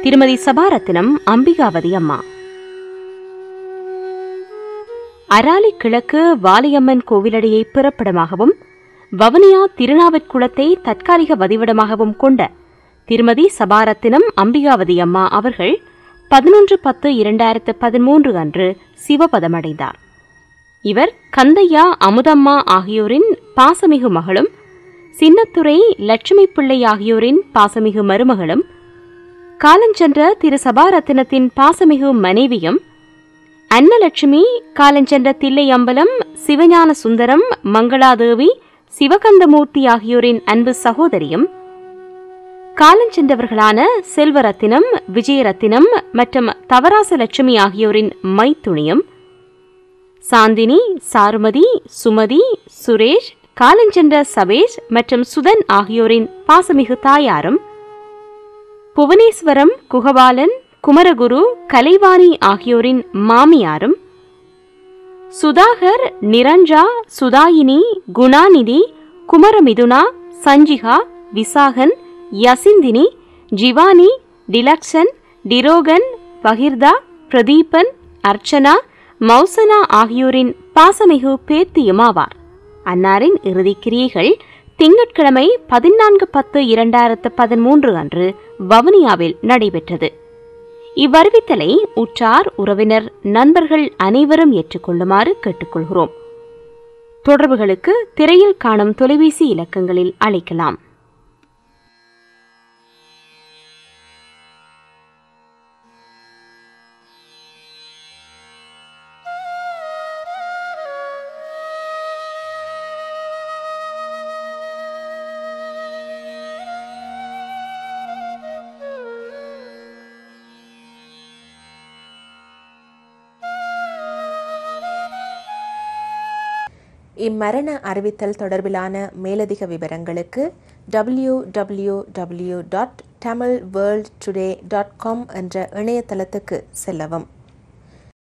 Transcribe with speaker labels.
Speaker 1: திருமதி சபாரத்தினம் அம்பிகாவதி அம்மா. அராலி கிழக்கு வாலியம்மன் கோவிலடியை பிறப்பிடமாகவும் வவுனியா திருநாவற்குளத்தை தற்காலிக வதிவிடமாகவும் கொண்ட திருமதி சபாரத்தினம் அம்பிகாவதி அம்மா அவர்கள் 11/10/2013 அன்று சிவபதமடைந்தார். இவர் கந்தையா அமுதம்மா ஆகியோரின் பாசமிகு மகளும், சின்னத்துறை லட்சுமி பிள்ளை ஆகியோரின் பாசமிகு மருமகளும், காலஞ்சென்ற திரு சபாரத்தினத்தின் பாசமிகு மனைவியும், அன்னலட்சுமி, காலஞ்சென்ற தில்லை அம்பலம், சிவஞான சுந்தரம், மங்களாதேவி, சிவகந்தமூர்த்தி ஆகியோரின் அன்பு சகோதரியும், காலஞ்சென்றவர்களான செல்வரத்தினம், விஜயரத்தினம் மற்றும் தவராச லட்சுமி ஆகியோரின் மைத்துணியும், சாந்தினி, சாருமதி, சுமதி, சுரேஷ், காலஞ்சென்ற சபேஷ் மற்றும் சுதன் ஆகியோரின் பாசமிகு தாயாரும், புவனேஸ்வரம், குகபாலன், குமரகுரு, கலைவாணி ஆகியோரின் மாமியாரும், சுதாகர், நிரஞ்சா, சுதாயினி, குணாநிதி, குமரமிதுனா, சஞ்சிகா, விசாகன், யசிந்தினி, ஜிவானி, டிலக்ஷன், டிரோகன், பகிர்தா, பிரதீபன், அர்ச்சனா, மௌசனா ஆகியோரின் பாசமிகு பேத்தியுமாவார். அன்னாரின் இறுதிக்கிரியைகள் திங்கட்கிழமை 14/10/2013 அன்று வவுனியாவில் நடைபெற்றது. இவ்வறிவித்தலை உற்றார், உறவினர், நண்பர்கள் அனைவரும் ஏற்றுக்கொள்ளுமாறு கேட்டுக்கொள்கிறோம். தொடர்புகளுக்கு திரையில் காணும் தொலைபேசி இலக்கங்களில் அழைக்கலாம்.
Speaker 2: இம்மரண அறிவித்தல் தொடர்பிலான மேலதிக விவரங்களுக்கு www.tamilworldtoday.com என்ற இணையதளத்துக்கு செல்லவும்.